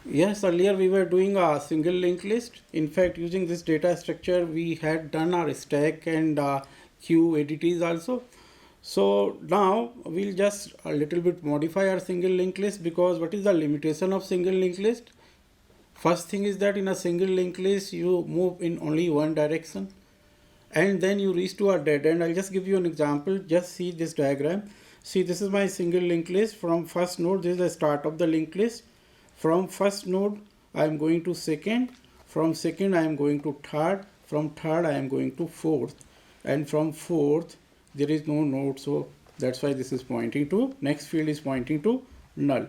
Yes, earlier we were doing a single linked list. In fact, using this data structure, we had done our stack and queue entities also. So now we'll just a little bit modify our single linked list, because what is the limitation of single linked list? First thing is that in a single linked list, you move in only one direction and then you reach to a dead end. I'll just give you an example. Just see this diagram. See, this is my single linked list. From first node, this is the start of the linked list. From first node, I am going to second. From second, I am going to third. From third, I am going to fourth. And from fourth, there is no node. So that's why this is pointing to, next field is pointing to null.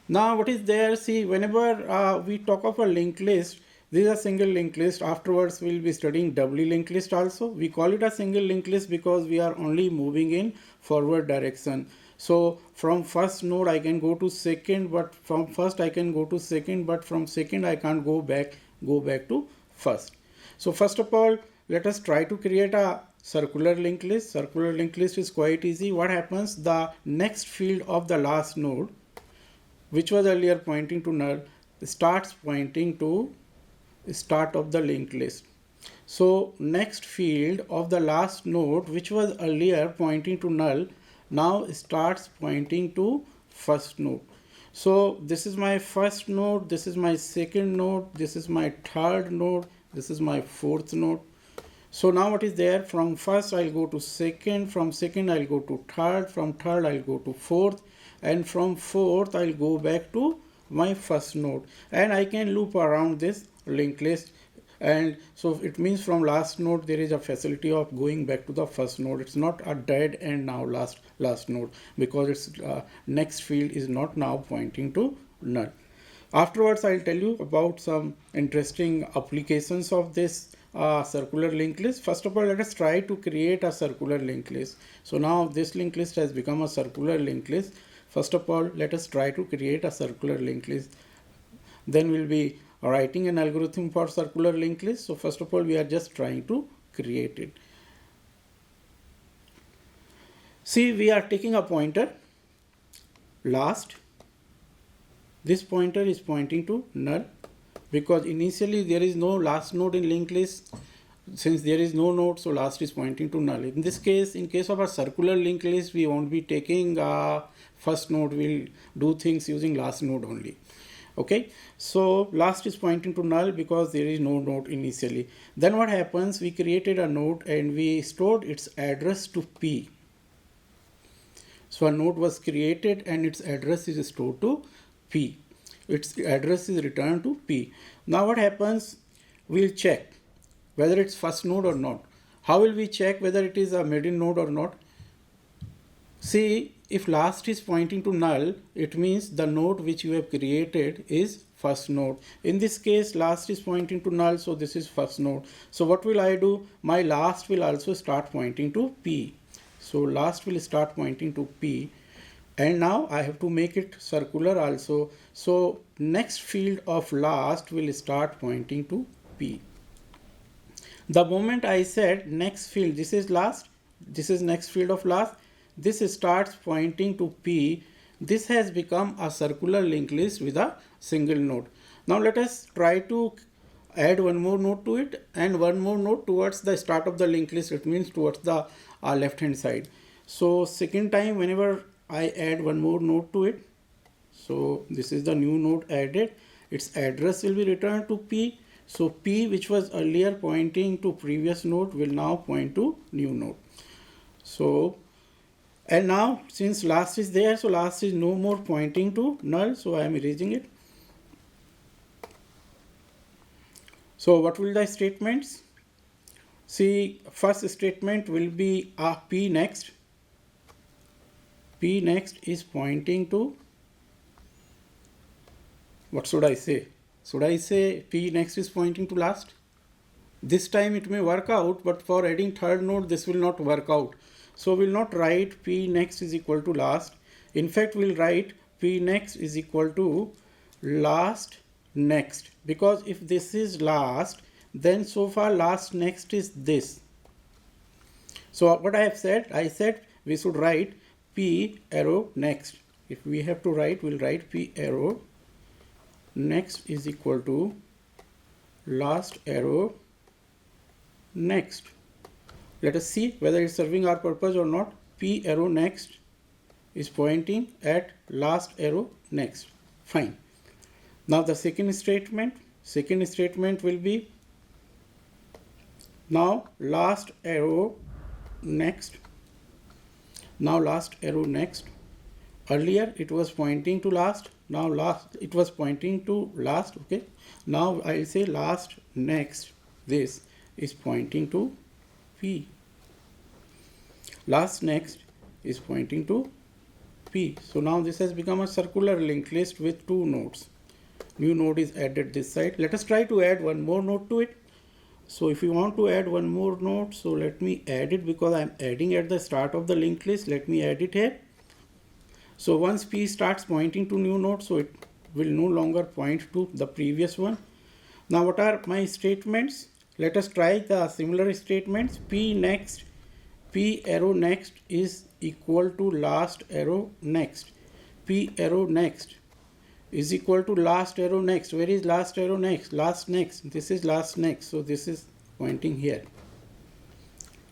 Now what is there? See, whenever we talk of a linked list, this is a single linked list. Afterwards, we'll be studying doubly linked list also. We call it a single linked list because we are only moving in forward direction. So from first node, I can go to second, but from first I can go to second, but from second I can't go back to first. So first of all, let us try to create a circular linked list. Circular linked list is quite easy. What happens? The next field of the last node, which was earlier pointing to null, starts pointing to start of the linked list. So next field of the last node, which was earlier pointing to null, now starts pointing to first node. So this is my first node, this is my second node, this is my third node, this is my fourth node. So now what is there? From first I'll go to second, from second I'll go to third, from third I'll go to fourth, and from fourth I'll go back to my first node, and I can loop around this linked list. And so it means from last node there is a facility of going back to the first node. It's not a dead end now last node, because its next field is not now pointing to null. Afterwards I'll tell you about some interesting applications of this circular linked list. First of all, let us try to create a circular linked list. So now this linked list has become a circular linked list. First of all, let us try to create a circular linked list. Then we'll be writing an algorithm for circular linked list. So first of all, we are just trying to create it. See, we are taking a pointer last. This pointer is pointing to null, because initially there is no last node in linked list. Since there is no node, so last is pointing to null. In this case, in case of a circular linked list, we won't be taking first node. We'll do things using last node only. Okay, so last is pointing to null because there is no node initially. Then what happens? We created a node and we stored its address to P. So a node was created and its address is stored to P. Its address is returned to P. Now what happens? We'll check whether it's first node or not. How will we check whether it is a maiden node or not? See, if last is pointing to null, it means the node which you have created is first node. In this case, last is pointing to null, so this is first node. So what will I do? My last will also start pointing to P. So last will start pointing to P. And now I have to make it circular also. So next field of last will start pointing to P. The moment I said next field, this is last, this is next field of last, this starts pointing to P. This has become a circular linked list with a single node. Now let us try to add one more node to it and one more node towards the start of the linked list. It means towards the left hand side. So second time, whenever I add one more node to it, so this is the new node added, its address will be returned to P. So P, which was earlier pointing to previous node, will now point to new node. So, and now since last is there, so last is no more pointing to null, so I am erasing it. So what will the statements? See, first statement will be P next. P next is pointing to, what should I say? Should I say P next is pointing to last? This time it may work out, but for adding third node, this will not work out. So we'll not write P next is equal to last. In fact, we'll write P next is equal to last next, because if this is last, then so far last next is this. So what I have said, I said we should write P arrow next. If we have to write, we'll write P arrow next is equal to last arrow next. Let us see whether it's serving our purpose or not. P arrow next is pointing at last arrow next. Fine. Now the second statement will be now last arrow next. Now last arrow next. Earlier it was pointing to last. Now it was pointing to last. Okay. Now I'll say last next. This is pointing to P. Last next is pointing to P. So now this has become a circular linked list with two nodes. New node is added this side. Let us try to add one more node to it. So if you want to add one more node, so let me add it because I'm adding at the start of the linked list. Let me add it here. So once P starts pointing to new node, so it will no longer point to the previous one. Now what are my statements? Let us try the similar statements. P next, P arrow next is equal to last arrow next. P arrow next is equal to last arrow next. Where is last arrow next? Last next. This is last next. So this is pointing here.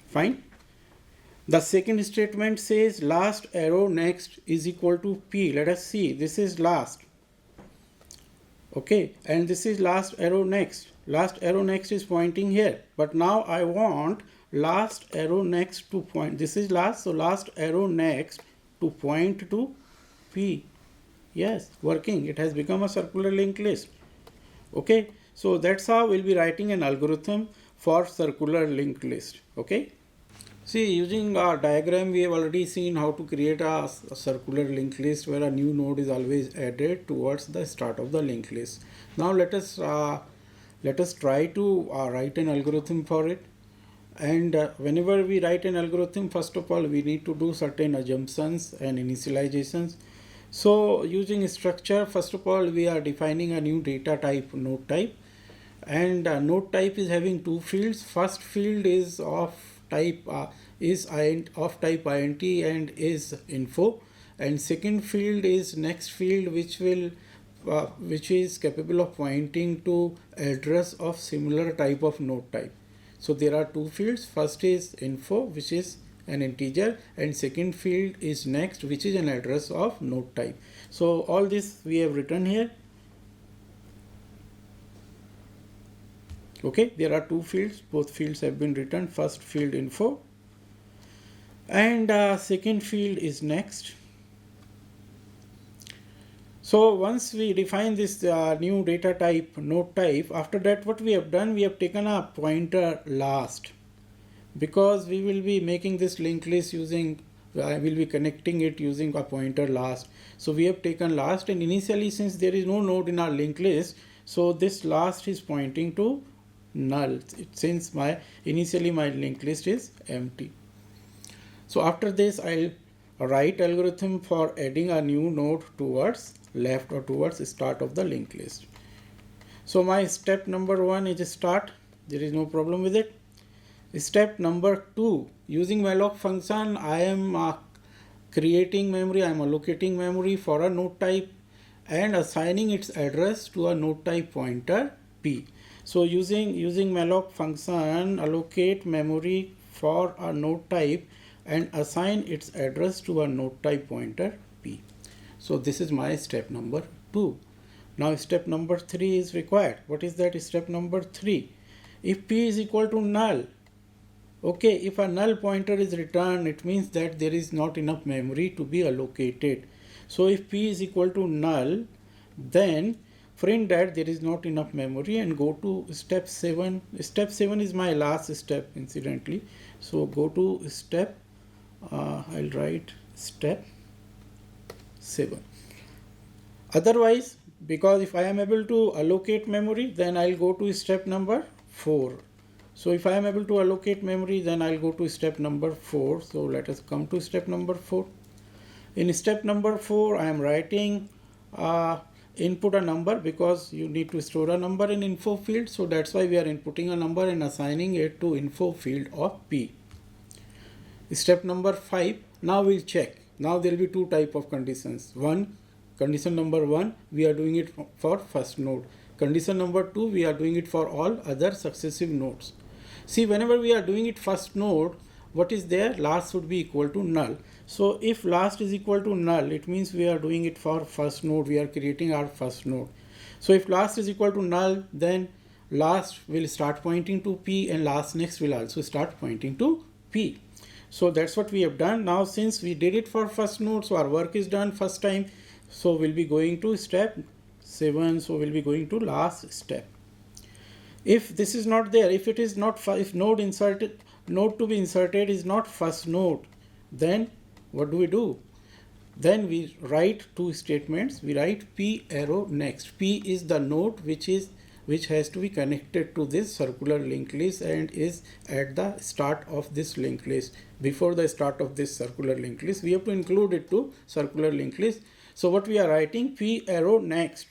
Fine. The second statement says last arrow next is equal to P. Let us see. This is last. Okay. And this is last arrow next. Last arrow next is pointing here. But now I want last arrow next to point. This is last. So last arrow next to point to P. Yes, working. It has become a circular linked list. Okay. So that's how we'll be writing an algorithm for circular linked list. Okay. See, using our diagram, we have already seen how to create a circular linked list where a new node is always added towards the start of the linked list. Now let us try to write an algorithm for it. And whenever we write an algorithm, first of all, we need to do certain assumptions and initializations. So using structure, first of all, we are defining a new data type, node type. And node type is having two fields. First field is of type type int and is info, and second field is next field, which is capable of pointing to address of similar type of node type. So there are two fields. First is info, which is an integer, and second field is next, which is an address of node type. So all this we have written here. Okay, there are two fields. Both fields have been written. First field info and second field is next. So once we define this new data type, node type, after that what we have done, we have taken a pointer last, because we will be making this linked list using, I will be connecting it using a pointer last. So we have taken last, and initially since there is no node in our linked list, so this last is pointing to null, since initially my linked list is empty. So after this, I'll write algorithm for adding a new node towards left or towards start of the linked list. So my step number 1 is start. There is no problem with it. Step number 2, using malloc function, I am creating memory, I am allocating memory for a node type and assigning its address to a node type pointer P. So using malloc function, allocate memory for a node type and assign its address to a node type pointer P. So this is my step number 2. Now step number 3 is required. What is that step number 3? If P is equal to null, okay, if a null pointer is returned, it means that there is not enough memory to be allocated. So if P is equal to null, then print that there is not enough memory and go to step 7. Step 7 is my last step, incidentally. So go to step, I'll write step 7. Otherwise, because if I am able to allocate memory, then I'll go to step number 4. So if I am able to allocate memory, then I'll go to step number 4. So let us come to step number 4. In step number 4, I am writing input a number, because you need to store a number in info field. So that's why we are inputting a number and assigning it to info field of P. Step number 5. Now we'll check. Now there will be two type of conditions. One, Condition number 1, we are doing it for first node. Condition number 2, we are doing it for all other successive nodes. See, whenever we are doing it first node, what is there? Last should be equal to null. So if last is equal to null, it means we are doing it for first node. We are creating our first node. So if last is equal to null, then last will start pointing to P and last next will also start pointing to P. So that's what we have done. Now since we did it for first node, so our work is done first time. So we'll be going to step 7. So we'll be going to last step. If this is not there, if it is not, if node to be inserted is not first node, then what do? Then we write two statements. We write P arrow next. P is the node which has to be connected to this circular linked list and is at the start of this linked list. Before the start of this circular linked list, we have to include it to circular linked list. So what we are writing, P arrow next.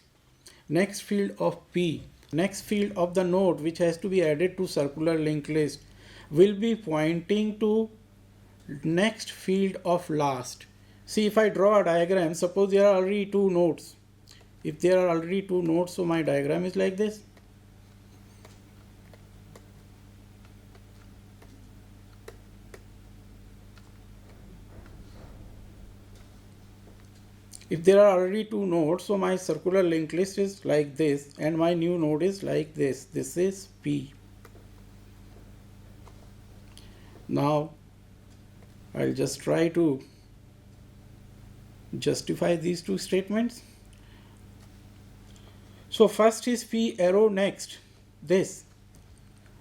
Next field of P, next field of the node which has to be added to circular linked list will be pointing to next field of last. See, if I draw a diagram, suppose there are already two nodes. If there are already two nodes, so my diagram is like this. If there are already two nodes, so my circular linked list is like this and my new node is like this. This is P. Now I'll just try to justify these two statements. So first is P arrow next. This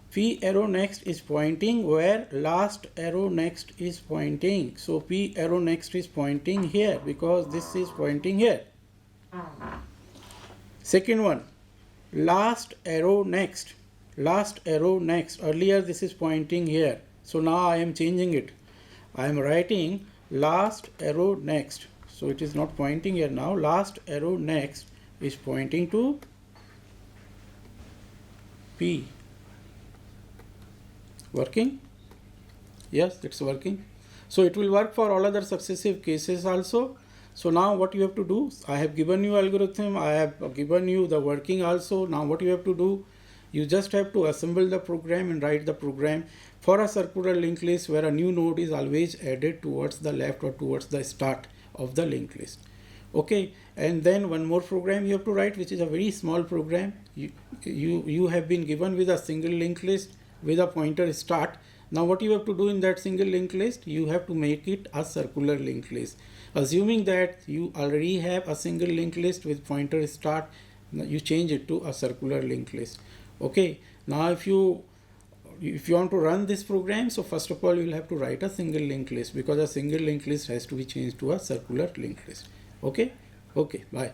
P arrow next is pointing where last arrow next is pointing. So P arrow next is pointing here because this is pointing here. Second one, last arrow next. Last arrow next. Earlier this is pointing here. So now I am changing it. I am writing last arrow next. So it is not pointing here now. Last arrow next is pointing to P. Working? Yes, it's working. So it will work for all other successive cases also. So now what you have to do, I have given you algorithm, I have given you the working also. Now what you have to do, you just have to assemble the program and write the program for a circular linked list where a new node is always added towards the left or towards the start of the linked list. Okay, and then one more program you have to write, which is a very small program. You have been given with a single linked list with a pointer start. Now what you have to do in that single linked list, you have to make it a circular linked list. Assuming that you already have a single linked list with pointer start, you change it to a circular linked list. Okay, now if you want to run this program, so first of all you will have to write a single linked list because a single linked list has to be changed to a circular linked list. Okay, bye.